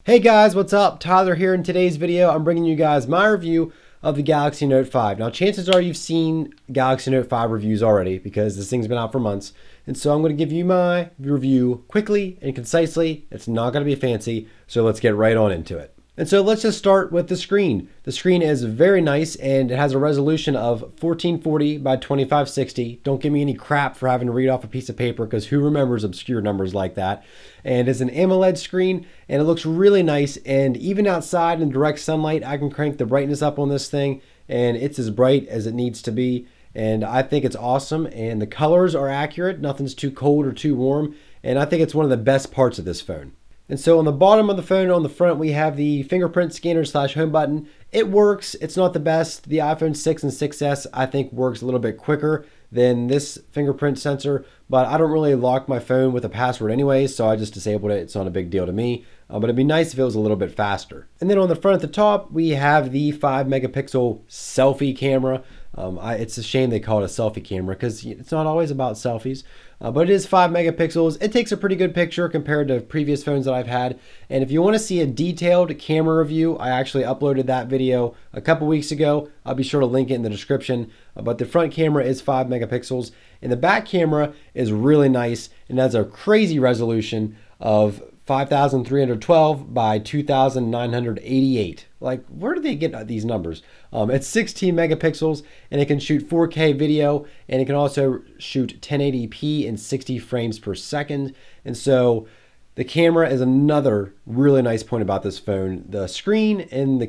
Hey guys, what's up? Tyler here. In today's video, I'm bringing you guys my review of the Galaxy Note 5. Now, chances are you've seen Galaxy Note 5 reviews already because this thing's been out for months. And so I'm going to give you my review quickly and concisely. It's not going to be fancy, so let's get right on into it. And so let's just start with the screen. The screen is very nice and it has a resolution of 1440 by 2560. Don't give me any crap for having to read off a piece of paper because who remembers obscure numbers like that? And it's an AMOLED screen and it looks really nice, and even outside in direct sunlight I can crank the brightness up on this thing and it's as bright as it needs to be. And I think it's awesome, and the colors are accurate. Nothing's too cold or too warm, and I think it's one of the best parts of this phone. And so on the bottom of the phone on the front, we have the fingerprint scanner / home button. It works. It's not the best. The iPhone 6 and 6S, I think, works a little bit quicker than this fingerprint sensor, but I don't really lock my phone with a password anyway, so I just disabled it. It's not a big deal to me, but it'd be nice if it was a little bit faster. And then on the front at the top, we have the 5 megapixel selfie camera. It's a shame they call it a selfie camera because it's not always about selfies, but it is 5 megapixels. It takes a pretty good picture compared to previous phones that I've had. And if you want to see a detailed camera review, I actually uploaded that video a couple weeks ago. I'll be sure to link it in the description. But the front camera is 5 megapixels and the back camera is really nice and has a crazy resolution of 5,312 by 2,988. Like, where do they get these numbers? It's 16 megapixels and it can shoot 4K video, and it can also shoot 1080p in 60 frames per second. And so the camera is another really nice point about this phone. The screen and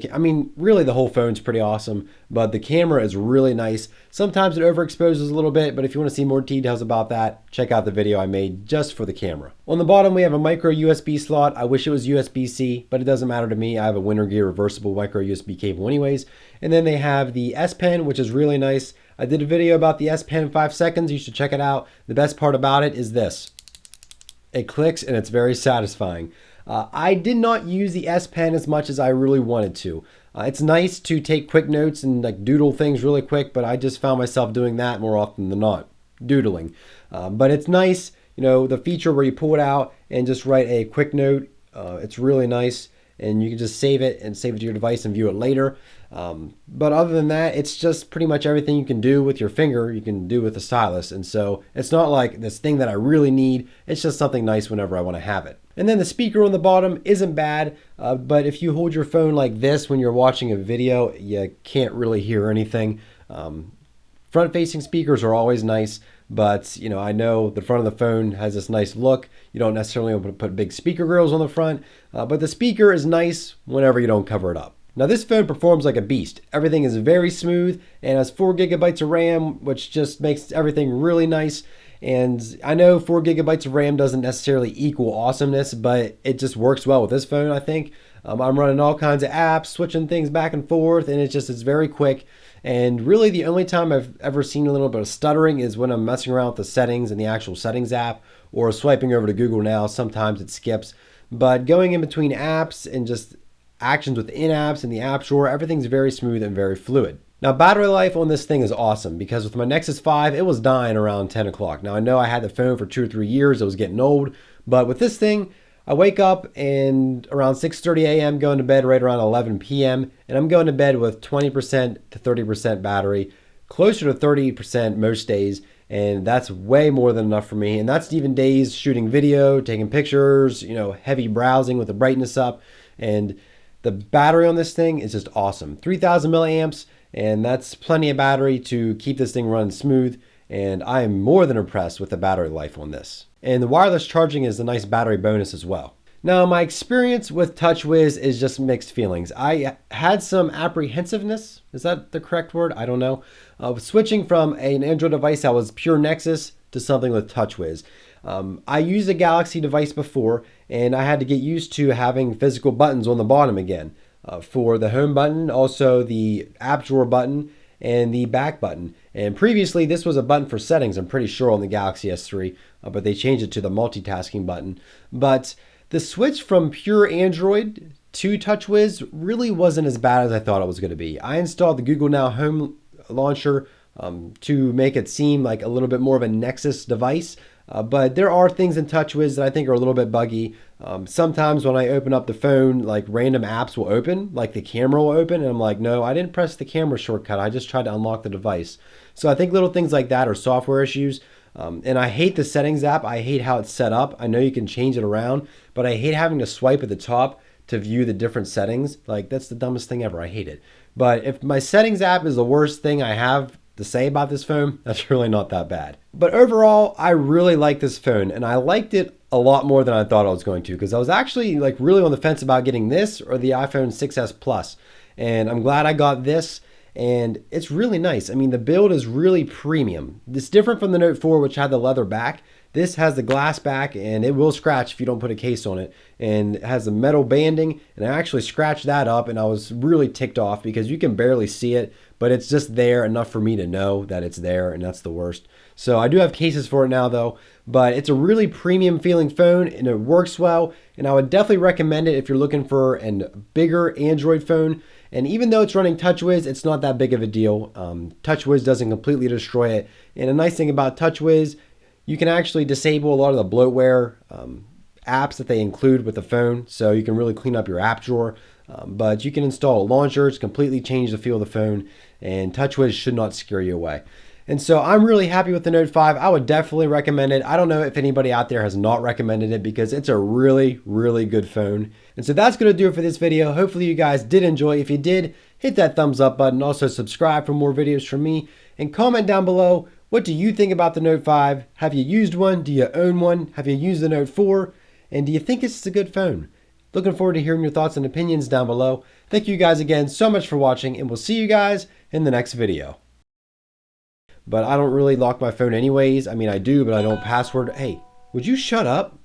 really the whole phone's pretty awesome, but the camera is really nice. Sometimes it overexposes a little bit, but if you want to see more details about that, check out the video I made just for the camera. On the bottom, we have a micro USB slot. I wish it was USB-C, but it doesn't matter to me. I have a Winter Gear reversible micro USB cable anyways. And then they have the S Pen, which is really nice. I did a video about the S Pen in 5 seconds. You should check it out. The best part about it is this. It clicks and it's very satisfying. I did not use the S Pen as much as I really wanted to. It's nice to take quick notes and like doodle things really quick, but I just found myself doing that more often than not, doodling. But it's nice, the feature where you pull it out and just write a quick note. It's really nice, and you can just save it to your device and view it later. But other than that, it's just pretty much everything you can do with your finger, you can do with the stylus. And so it's not like this thing that I really need. It's just something nice whenever I want to have it. And then the speaker on the bottom isn't bad, but if you hold your phone like this when you're watching a video, you can't really hear anything. Front-facing speakers are always nice, but I know the front of the phone has this nice look. You don't necessarily want to put big speaker grills on the front, but the speaker is nice whenever you don't cover it up. Now this phone performs like a beast. Everything is very smooth and has 4 gigabytes of RAM, which just makes everything really nice. And I know 4 gigabytes of RAM doesn't necessarily equal awesomeness, but it just works well with this phone, I think. I'm running all kinds of apps, switching things back and forth, and it's very quick. And really the only time I've ever seen a little bit of stuttering is when I'm messing around with the settings in the actual settings app, or swiping over to Google Now. Sometimes it skips. But going in between apps and just actions within apps and the App Store, everything's very smooth and very fluid. Now, battery life on this thing is awesome because with my Nexus 5, it was dying around 10 o'clock. Now, I know I had the phone for 2 or 3 years. It was getting old. But with this thing, I wake up and around 6:30 a.m., going to bed right around 11 p.m., and I'm going to bed with 20% to 30% battery, closer to 30% most days, and that's way more than enough for me. And that's even days shooting video, taking pictures, heavy browsing with the brightness up. And the battery on this thing is just awesome. 3,000 milliamps, and that's plenty of battery to keep this thing running smooth. And I am more than impressed with the battery life on this. And the wireless charging is a nice battery bonus as well. Now, my experience with TouchWiz is just mixed feelings. I had some apprehensiveness. Is that the correct word? I don't know. Switching from an Android device that was pure Nexus to something with TouchWiz. I used a Galaxy device before, and I had to get used to having physical buttons on the bottom again. For the home button, also the app drawer button, and the back button. And previously, this was a button for settings, I'm pretty sure, on the Galaxy S3, but they changed it to the multitasking button. But the switch from pure Android to TouchWiz really wasn't as bad as I thought it was going to be. I installed the Google Now Home Launcher to make it seem like a little bit more of a Nexus device. But there are things in TouchWiz that I think are a little bit buggy. Sometimes when I open up the phone, like random apps will open, like the camera will open, and I'm like, no, I didn't press the camera shortcut. I just tried to unlock the device. So I think little things like that are software issues. And I hate the settings app. I hate how it's set up. I know you can change it around, but I hate having to swipe at the top to view the different settings. Like, that's the dumbest thing ever. I hate it. But if my settings app is the worst thing I have to say about this phone, that's really not that bad. But overall, I really like this phone, and I liked it a lot more than I thought I was going to, because I was actually like really on the fence about getting this or the iPhone 6s Plus. And I'm glad I got this. And it's really nice. I mean, the build is really premium. It's different from the Note 4, which had the leather back. This has the glass back, and it will scratch if you don't put a case on it. And it has a metal banding, and I actually scratched that up, and I was really ticked off because you can barely see it, but it's just there enough for me to know that it's there, and that's the worst. So I do have cases for it now, though, but it's a really premium feeling phone, and it works well, and I would definitely recommend it if you're looking for a bigger Android phone. And even though it's running TouchWiz, it's not that big of a deal. TouchWiz doesn't completely destroy it. And a nice thing about TouchWiz, you can actually disable a lot of the bloatware apps that they include with the phone. So you can really clean up your app drawer. But you can install launchers, completely change the feel of the phone. And TouchWiz should not scare you away. And so I'm really happy with the Note 5. I would definitely recommend it. I don't know if anybody out there has not recommended it because it's a really, really good phone. And so that's going to do it for this video. Hopefully you guys did enjoy. If you did, hit that thumbs up button. Also subscribe for more videos from me. And comment down below, what do you think about the Note 5? Have you used one? Do you own one? Have you used the Note 4? And do you think it's a good phone? Looking forward to hearing your thoughts and opinions down below. Thank you guys again so much for watching, and we'll see you guys in the next video. But I don't really lock my phone anyways. I mean, I do, but I don't password. Hey, would you shut up?